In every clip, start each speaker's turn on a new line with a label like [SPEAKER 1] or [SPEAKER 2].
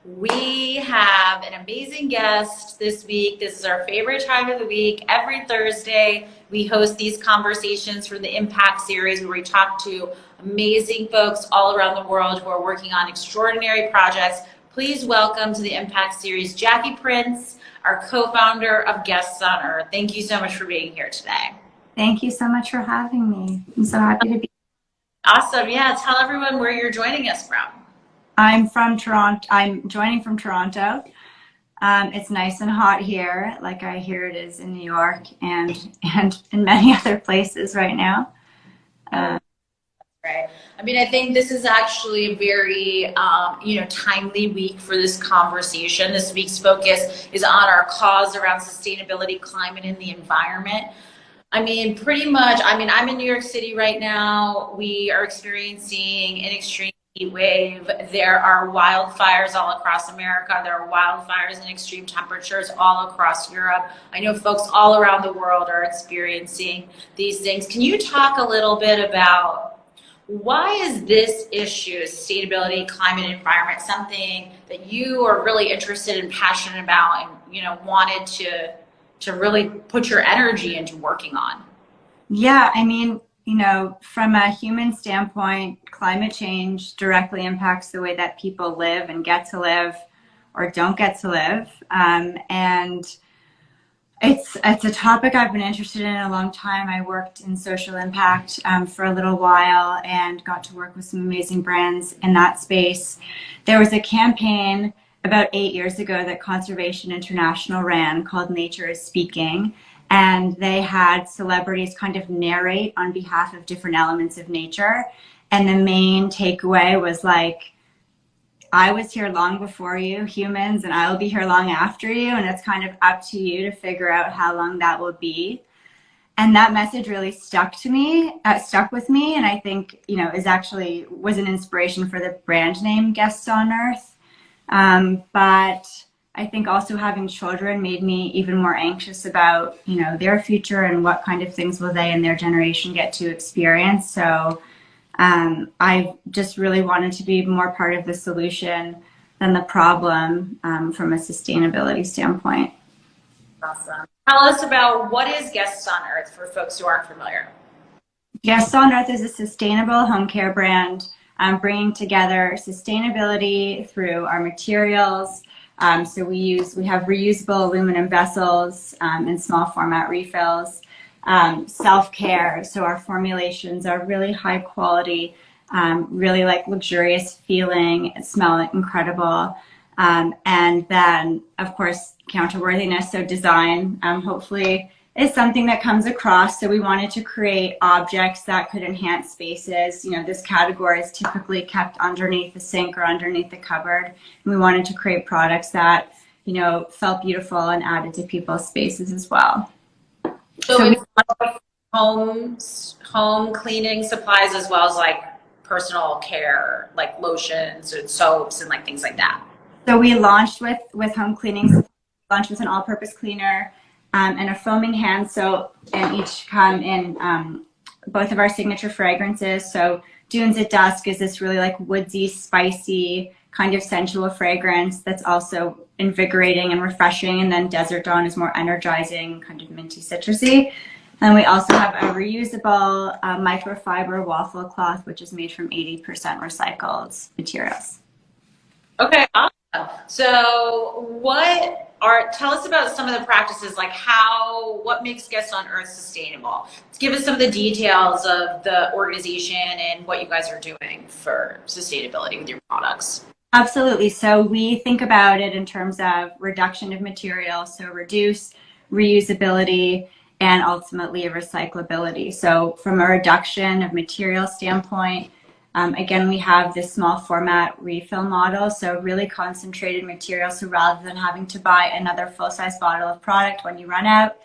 [SPEAKER 1] We have an amazing guest this week. This is our favorite time of the week. Every Thursday, we host these conversations from the Impact series where we talk to amazing folks all around the world who are working on extraordinary projects. Please welcome to the Impact series, Jackie Prince, our co-founder of Guests on Earth. Thank you so much for being here today.
[SPEAKER 2] Thank you so much for having me. I'm so happy to be
[SPEAKER 1] here. Awesome. Yeah, tell everyone where you're joining us from.
[SPEAKER 2] I'm from Toronto. I'm joining from Toronto. It's nice and hot here, like I hear it is in New York and in many other places right now.
[SPEAKER 1] Right. I mean, I think this is actually a very, timely week for this conversation. This week's focus is on our cause around sustainability, climate, and the environment. I mean, pretty much, I'm in New York City right now. We are experiencing an extreme heat wave. There are wildfires all across America. There are wildfires and extreme temperatures all across Europe. I know folks all around the world are experiencing these things. Can you talk a little bit about why is this issue, sustainability, climate, and environment, something that you are really interested and passionate about and, wanted to really put your energy into working on?
[SPEAKER 2] Yeah, I mean, from a human standpoint, climate change directly impacts the way that people live and get to live or don't get to live. And it's a topic I've been interested in a long time. I worked in social impact for a little while and got to work with some amazing brands in that space. There was a campaign about 8 years ago that Conservation International ran called Nature is Speaking. And they had celebrities kind of narrate on behalf of different elements of nature. And the main takeaway was like, I was here long before you, humans, and I will be here long after you. And it's kind of up to you to figure out how long that will be. And that message really stuck with me. And I think, was an inspiration for the brand name Guests on Earth. But I think also having children made me even more anxious about, their future and what kind of things will they and their generation get to experience. So I just really wanted to be more part of the solution than the problem from a sustainability standpoint.
[SPEAKER 1] Awesome. Tell us about what is Guests on Earth for folks who aren't familiar.
[SPEAKER 2] Guests on Earth is a sustainable home care brand bringing together sustainability through our materials. So we have reusable aluminum vessels and small format refills, self-care. So our formulations are really high quality, really like luxurious feeling, smell incredible. And then of course, counterworthiness. So design, hopefully is something that comes across. So we wanted to create objects that could enhance spaces. This category is typically kept underneath the sink or underneath the cupboard. And we wanted to create products that, felt beautiful and added to people's spaces as well.
[SPEAKER 1] So it's home cleaning supplies as well as like personal care, like lotions and soaps and like things like that.
[SPEAKER 2] So we launched with home cleaning, launched with an all-purpose cleaner, and a foaming hand soap, and each come in both of our signature fragrances. So Dunes at Dusk is this really like woodsy, spicy, kind of sensual fragrance that's also invigorating and refreshing. And then Desert Dawn is more energizing, kind of minty, citrusy. And we also have a reusable microfiber waffle cloth, which is made from 80% recycled materials.
[SPEAKER 1] Okay, awesome. So tell us about some of the practices, like what makes Guests on Earth sustainable? Let's give us some of the details of the organization and what you guys are doing for sustainability with your products.
[SPEAKER 2] Absolutely. So we think about it in terms of reduction of material, so reduce, reusability, and ultimately recyclability. So from a reduction of material standpoint, again, we have this small format refill model, so really concentrated material. So rather than having to buy another full-size bottle of product when you run out,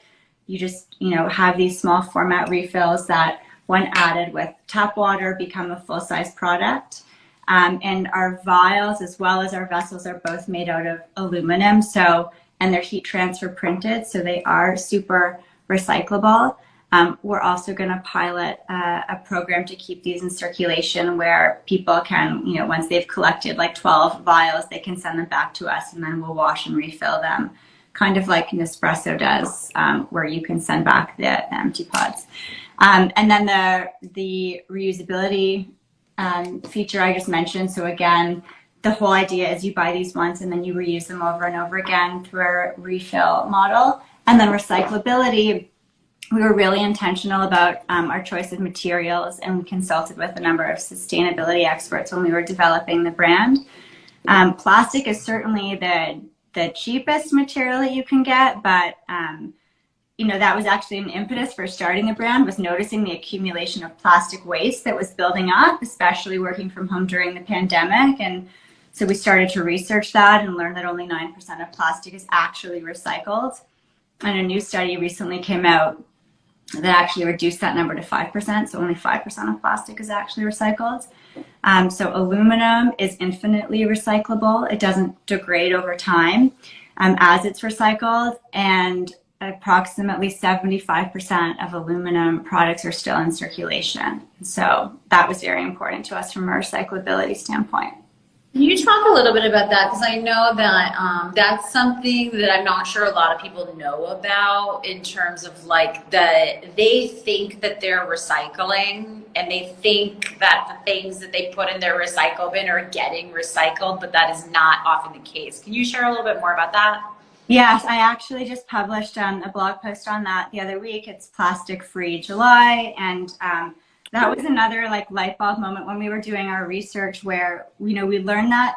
[SPEAKER 2] you just have these small format refills that, when added with tap water, become a full-size product. And our vials as well as our vessels are both made out of aluminum, and they're heat transfer printed, so they are super recyclable. We're also going to pilot a program to keep these in circulation where people can, once they've collected like 12 vials, they can send them back to us and then we'll wash and refill them, kind of like Nespresso does, where you can send back the empty pods. And then the reusability feature I just mentioned. So again, the whole idea is you buy these once and then you reuse them over and over again through our refill model. And then recyclability, we were really intentional about our choice of materials, and we consulted with a number of sustainability experts when we were developing the brand. Plastic is certainly the cheapest material that you can get, but that was actually an impetus for starting the brand, was noticing the accumulation of plastic waste that was building up, especially working from home during the pandemic. And so we started to research that and learned that only 9% of plastic is actually recycled. And a new study recently came out that actually reduced that number to 5%. So only 5% of plastic is actually recycled. So aluminum is infinitely recyclable. It doesn't degrade over time as it's recycled. And approximately 75% of aluminum products are still in circulation. So that was very important to us from a recyclability standpoint.
[SPEAKER 1] Can you talk a little bit about that? Because I know that that's something that I'm not sure a lot of people know about, in terms of like they think that they're recycling and they think that the things that they put in their recycle bin are getting recycled, but that is not often the case. Can you share a little bit more about that?
[SPEAKER 2] Yes, I actually just published a blog post on that the other week. It's Plastic Free July, and that was another like light bulb moment when we were doing our research, where we learned that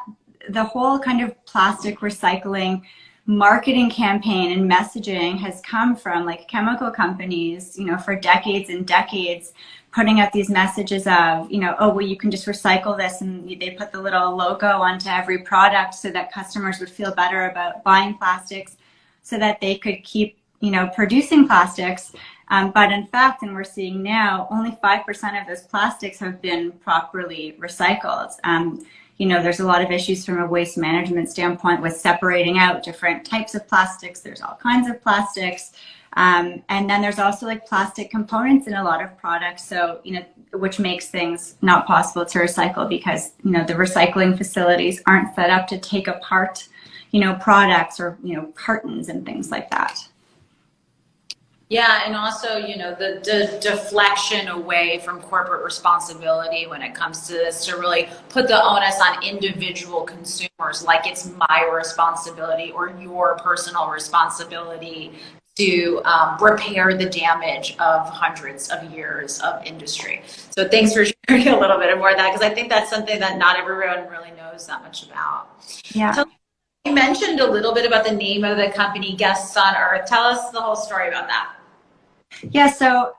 [SPEAKER 2] the whole kind of plastic recycling marketing campaign and messaging has come from like chemical companies, for decades and decades, putting out these messages of, oh, well, you can just recycle this, and they put the little logo onto every product so that customers would feel better about buying plastics, so that they could keep, producing plastics. But in fact, and we're seeing now, only 5% of those plastics have been properly recycled. There's a lot of issues from a waste management standpoint with separating out different types of plastics. There's all kinds of plastics. And then there's also like plastic components in a lot of products. So, which makes things not possible to recycle because, the recycling facilities aren't set up to take apart, products or, cartons and things like that.
[SPEAKER 1] Yeah, and also, the deflection away from corporate responsibility when it comes to this, to really put the onus on individual consumers, like it's my responsibility or your personal responsibility to repair the damage of hundreds of years of industry. So thanks for sharing a little bit more of that, because I think that's something that not everyone really knows that much about.
[SPEAKER 2] Yeah.
[SPEAKER 1] You mentioned a little bit about the name of the company, Guests on Earth. Tell us the whole story about that.
[SPEAKER 2] Yeah, so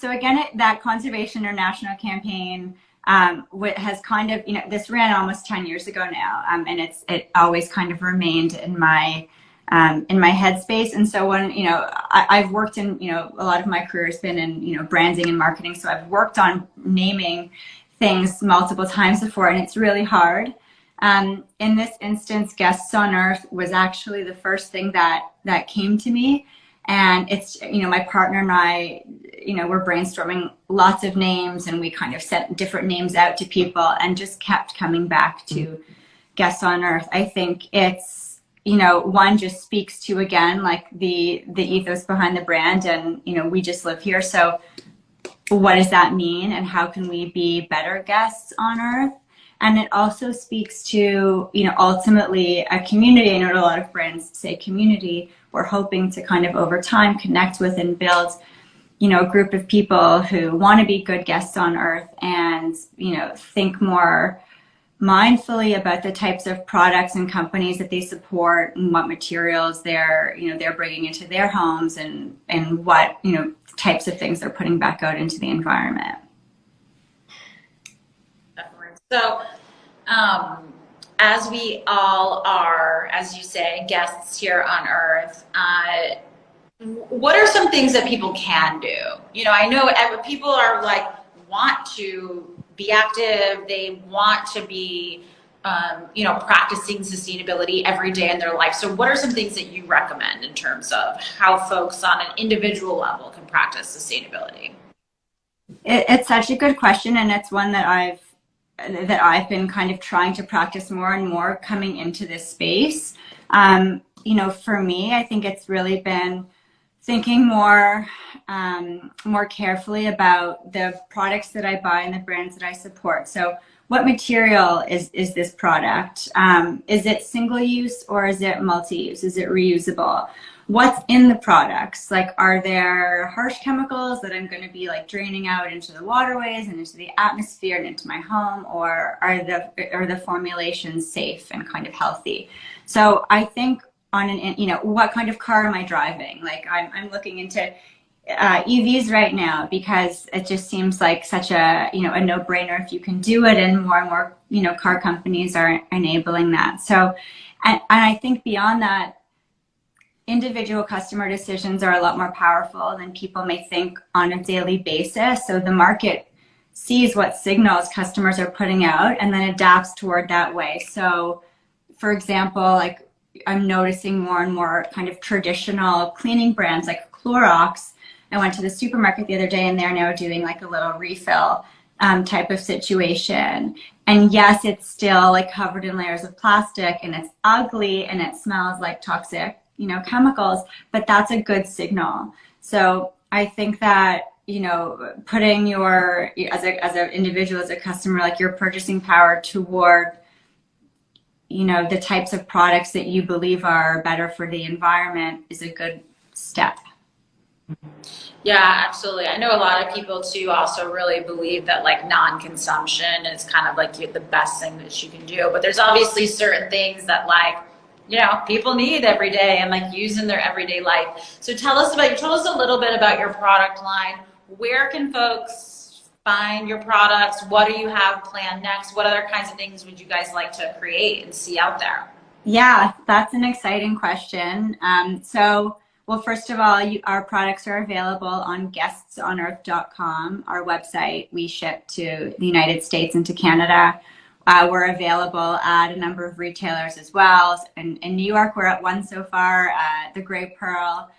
[SPEAKER 2] again, that Conservation International campaign has kind of, this ran almost 10 years ago now, and it always kind of remained in my headspace. And so when, I've worked in, a lot of my career has been in, branding and marketing. So I've worked on naming things multiple times before, and it's really hard. In this instance, Guests on Earth was actually the first thing that came to me. And it's, my partner and I, we're brainstorming lots of names, and we kind of sent different names out to people and just kept coming back to Guests on Earth. I think it's, one just speaks to, again, like the ethos behind the brand, and, we just live here. So what does that mean, and how can we be better guests on Earth? And it also speaks to, ultimately a community. I know a lot of brands say community. We're hoping to kind of over time connect with and build, a group of people who want to be good guests on Earth and, think more mindfully about the types of products and companies that they support and what materials they're bringing into their homes and what, types of things they're putting back out into the environment.
[SPEAKER 1] So, as we all are, as you say, guests here on Earth, what are some things that people can do? I know people are want to be active, they want to be practicing sustainability every day in their life. So what are some things that you recommend in terms of how folks on an individual level can practice sustainability?
[SPEAKER 2] It's such a good question, and it's one that I've been kind of trying to practice more and more coming into this space. For me, I think it's really been thinking more carefully about the products that I buy and the brands that I support. So what material is this product? Is it single use or is it multi-use? Is it reusable? What's in the products? Like, are there harsh chemicals that I'm going to be like draining out into the waterways and into the atmosphere and into my home, or are the formulations safe and kind of healthy? So I think on what kind of car am I driving? Like, I'm looking into EVs right now because it just seems like such a no-brainer if you can do it, and more car companies are enabling that. So, and I think beyond that, individual customer decisions are a lot more powerful than people may think on a daily basis. So the market sees what signals customers are putting out and then adapts toward that way. So, for example, like, I'm noticing more and more kind of traditional cleaning brands like Clorox. I went to the supermarket the other day and they're now doing like a little refill type of situation. And yes, it's still like covered in layers of plastic and it's ugly and it smells like toxic, chemicals, but that's a good signal. So I think that, putting your, as an individual, as a customer, like your purchasing power toward, the types of products that you believe are better for the environment is a good step.
[SPEAKER 1] Yeah, absolutely. I know a lot of people too also really believe that like non-consumption is kind of like the best thing that you can do. But there's obviously certain things that people need every day and like use in their everyday life. So tell us a little bit about your product line. Where can folks find your products? What do you have planned next? What other kinds of things would you guys like to create and see out there?
[SPEAKER 2] Yeah, that's an exciting question. Well, first of all, our products are available on guestsonearth.com, our website. We ship to the United States and to Canada. We're available at a number of retailers as well. In New York, we're at one so far, the Grey Pearl.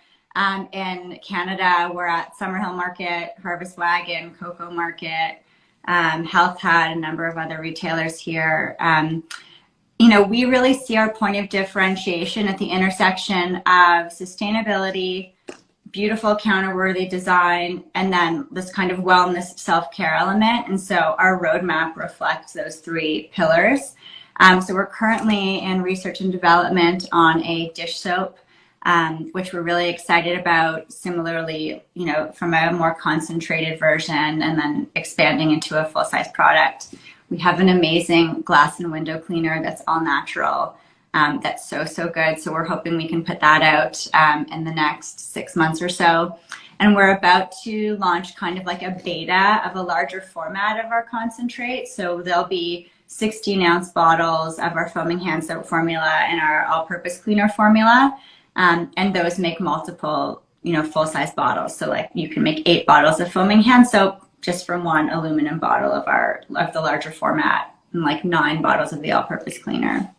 [SPEAKER 2] In Canada, we're at Summerhill Market, Harvest Wagon, Cocoa Market, Health Had, a number of other retailers here. We really see our point of differentiation at the intersection of sustainability, beautiful counter-worthy design, and then this kind of wellness self-care element. And so our roadmap reflects those three pillars. So we're currently in research and development on a dish soap, which we're really excited about. Similarly, from a more concentrated version and then expanding into a full-size product. We have an amazing glass and window cleaner that's all natural. That's so good. So we're hoping we can put that out in the next 6 months or so. And we're about to launch kind of like a beta of a larger format of our concentrate. So there'll be 16-ounce bottles of our foaming hand soap formula and our all-purpose cleaner formula. And those make multiple, full-size bottles. So like you can make 8 bottles of foaming hand soap just from one aluminum bottle of the larger format, and like 9 bottles of the all-purpose cleaner.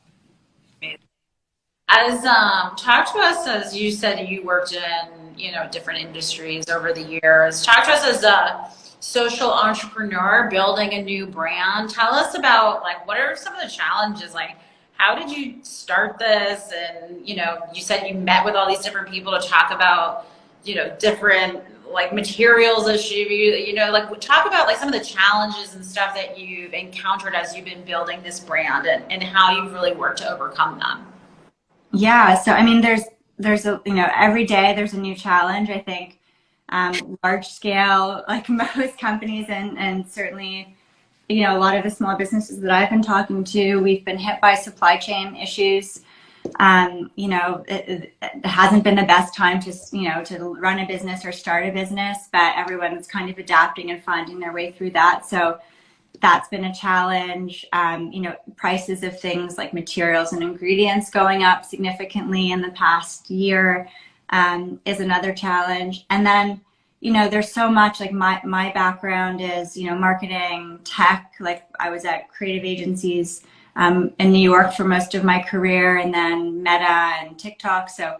[SPEAKER 1] Talk to us, as you said, you worked in, different industries over the years. Talk to us as a social entrepreneur building a new brand. Tell us about what are some of the challenges? How did you start this? And, you said you met with all these different people to talk about, different materials issue, talk about some of the challenges and stuff that you've encountered as you've been building this brand and how you've really worked to overcome them.
[SPEAKER 2] Yeah. So, I mean, there's every day there's a new challenge. I think, large scale, like most companies and certainly, a lot of the small businesses that I've been talking to, we've been hit by supply chain issues. It hasn't been the best time to run a business or start a business, but everyone's kind of adapting and finding their way through that. So that's been a challenge. Prices of things like materials and ingredients going up significantly in the past year is another challenge. And then, there's so much, my background is, marketing, tech. I was at creative agencies in New York for most of my career, and then Meta and TikTok. So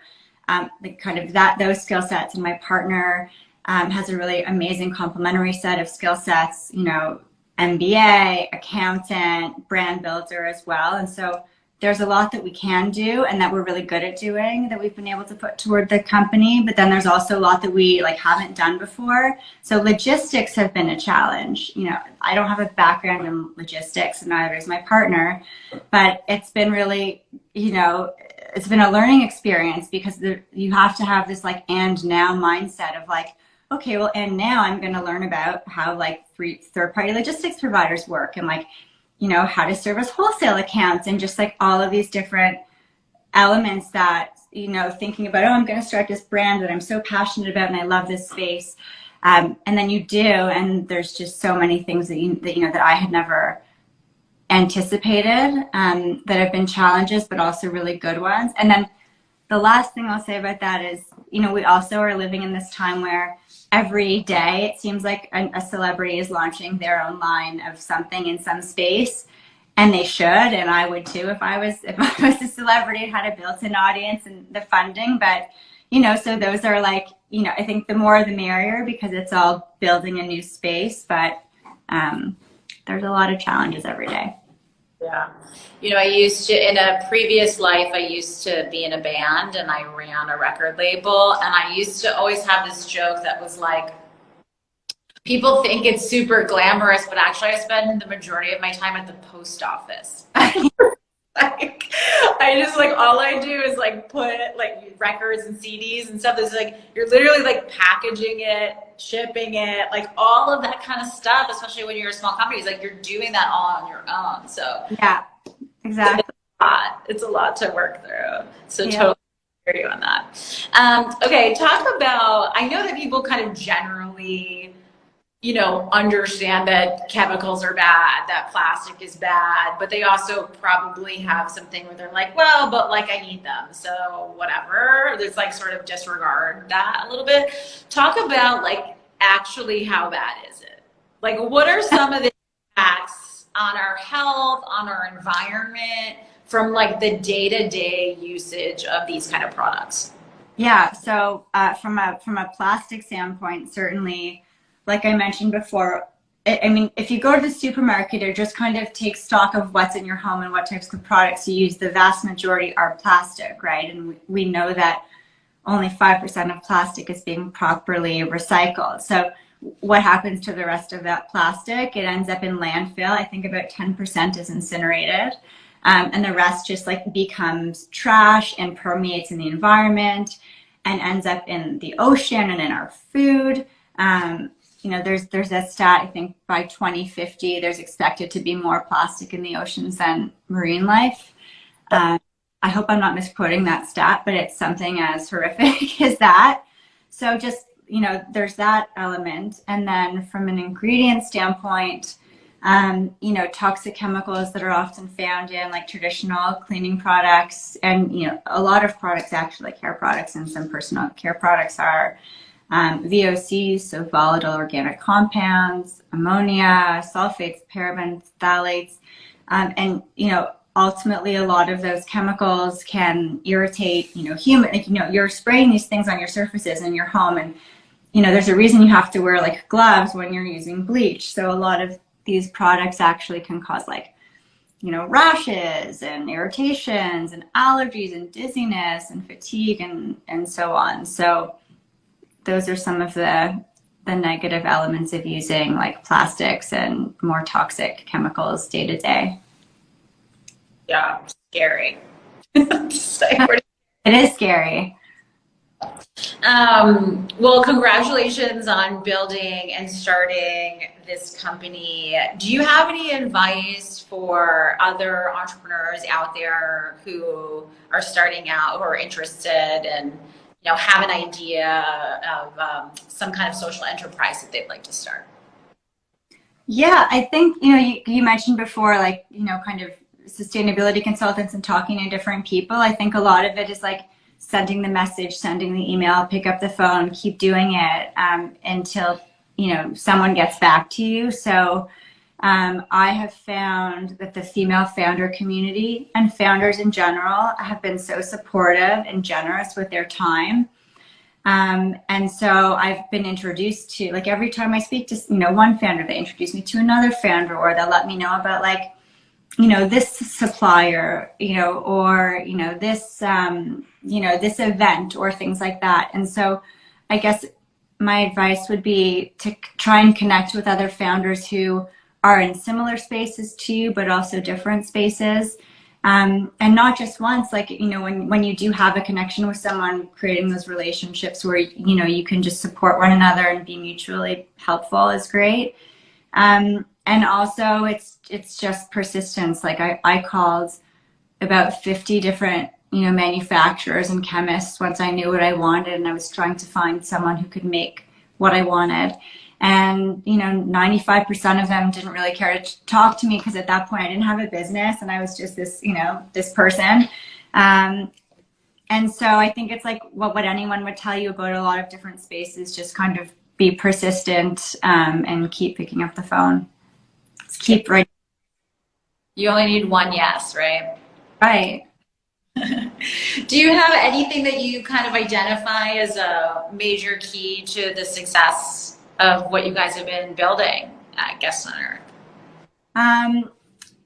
[SPEAKER 2] those skill sets, and my partner has a really amazing complementary set of skill sets, MBA, accountant, brand builder as well. And so there's a lot that we can do and that we're really good at doing that we've been able to put toward the company. But then there's also a lot that we haven't done before. So logistics have been a challenge. I don't have a background in logistics, and neither does my partner, but it's been really, it's been a learning experience, because you have to have this and now mindset of okay, well, and now I'm going to learn about how third-party logistics providers work, and how to service wholesale accounts, and just all of these different elements that, thinking about, I'm going to start this brand that I'm so passionate about and I love this space. And then you do, and there's just so many things that I had never anticipated that have been challenges, but also really good ones. And then the last thing I'll say about that is, we also are living in this time where every day it seems like a celebrity is launching their own line of something in some space, and they should, and I would too if I was a celebrity and had a built-in audience and the funding. But so those are I think the more the merrier, because it's all building a new space. But there's a lot of challenges every day.
[SPEAKER 1] Yeah. I used to, in a previous life, I used to be in a band and I ran a record label, and I used to always have this joke that was people think it's super glamorous, but actually I spend the majority of my time at the post office. I just all I do is put records and CDs and stuff. That's you're literally packaging it, shipping it, all of that kind of stuff, especially when you're a small company. It's you're doing that all on your own. So
[SPEAKER 2] yeah, exactly.
[SPEAKER 1] It's a lot to work through. So yeah. Totally agree on that. Okay, talk about, I know that people kind of generally understand that chemicals are bad, that plastic is bad, but they also probably have something where they're well, but I need them, so whatever. There's sort of disregard that a little bit. Talk about actually how bad is it? What are some of the impacts on our health, on our environment from the day-to-day usage of these kind of products?
[SPEAKER 2] Yeah, so from a plastic standpoint, certainly, like I mentioned before, if you go to the supermarket or just kind of take stock of what's in your home and what types of products you use, the vast majority are plastic, right? And we know that only 5% of plastic is being properly recycled. So what happens to the rest of that plastic? It ends up in landfill. I think about 10% is incinerated. And the rest just becomes trash and permeates in the environment and ends up in the ocean and in our food. There's that stat, I think by 2050, there's expected to be more plastic in the oceans than marine life. I hope I'm not misquoting that stat, but it's something as horrific as that. So just, there's that element. And then from an ingredient standpoint, toxic chemicals that are often found in traditional cleaning products, and, a lot of products actually, hair products and some personal care products are VOCs, so volatile organic compounds, ammonia, sulfates, parabens, phthalates, and ultimately a lot of those chemicals can irritate human. You're spraying these things on your surfaces in your home, and there's a reason you have to wear gloves when you're using bleach. So a lot of these products actually can cause rashes and irritations and allergies and dizziness and fatigue and so on. So those are some of the negative elements of using plastics and more toxic chemicals day to day.
[SPEAKER 1] Yeah, scary.
[SPEAKER 2] It is scary.
[SPEAKER 1] Well, congratulations on building and starting this company. Do you have any advice for other entrepreneurs out there who are starting out, who are interested and have an idea of some kind of social enterprise that they'd like to start?
[SPEAKER 2] Yeah, I think, you mentioned before, kind of sustainability consultants and talking to different people. I think a lot of it is sending the message, sending the email, pick up the phone, keep doing it until, someone gets back to you. So I have found that the female founder community and founders in general have been so supportive and generous with their time. And so I've been introduced to, like, every time I speak to, one founder, they introduce me to another founder, or they'll let me know about, like, this supplier, or, this, this event or things like that. And so I guess my advice would be to try and connect with other founders who are in similar spaces to you, but also different spaces. And not just once, like, when you do have a connection with someone, creating those relationships where, you can just support one another and be mutually helpful is great. And also it's just persistence. Like I called about 50 different, manufacturers and chemists once I knew what I wanted, and I was trying to find someone who could make what I wanted. And, 95% of them didn't really care to talk to me, because at that point I didn't have a business and I was just this, this person. And so I think it's like what anyone would tell you about a lot of different spaces, just kind of be persistent, and keep picking up the phone. Just keep writing.
[SPEAKER 1] You only need one yes, right?
[SPEAKER 2] Right.
[SPEAKER 1] Do you have anything that you kind of identify as a major key to the success of what you guys have been building at Guests on Earth?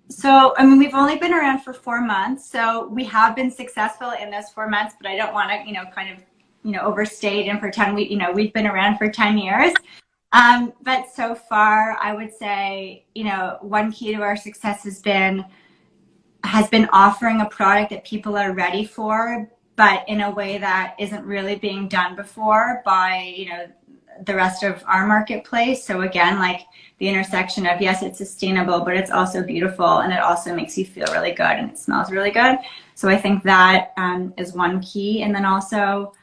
[SPEAKER 2] So, we've only been around for 4 months, so we have been successful in those 4 months, but I don't want to, kind of, overstate and pretend we've been around for 10 years. But so far, I would say, one key to our success has been offering a product that people are ready for, but in a way that isn't really being done before by, the rest of our marketplace. So again, like the intersection of, yes, it's sustainable, but it's also beautiful, and it also makes you feel really good, and it smells really good. So I think that is one key. And then also,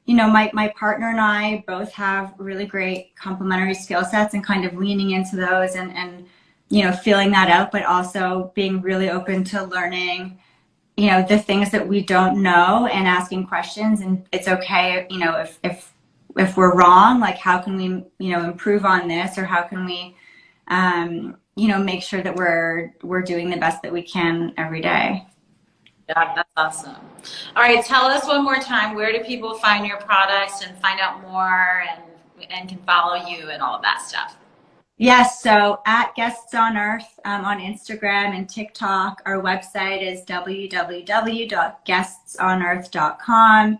[SPEAKER 2] my partner and I both have really great complementary skill sets, and kind of leaning into those and feeling that out, but also being really open to learning, the things that we don't know, and asking questions. And it's okay, if we're wrong, like, how can we, improve on this, or how can we, make sure that we're doing the best that we can every day.
[SPEAKER 1] Yeah, that's awesome. All right, tell us one more time, where do people find your products and find out more, and can follow you and all of that stuff?
[SPEAKER 2] Yes, so at Guests on Earth, on Instagram and TikTok. Our website is www.guestsonearth.com.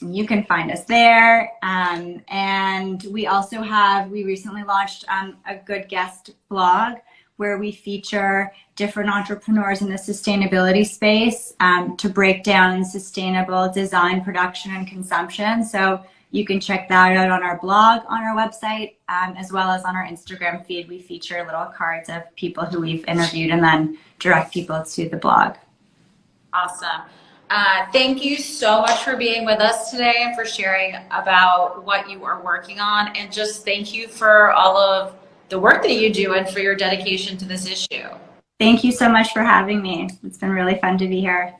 [SPEAKER 2] You can find us there. And we also we recently launched a Good Guest blog, where we feature different entrepreneurs in the sustainability space, to break down sustainable design, production, and consumption. So you can check that out on our blog, on our website, as well as on our Instagram feed. We feature little cards of people who we've interviewed, and then direct people to the blog.
[SPEAKER 1] Awesome. Thank you so much for being with us today, and for sharing about what you are working on. And just thank you for all of the work that you do, and for your dedication to this issue.
[SPEAKER 2] Thank you so much for having me. It's been really fun to be here.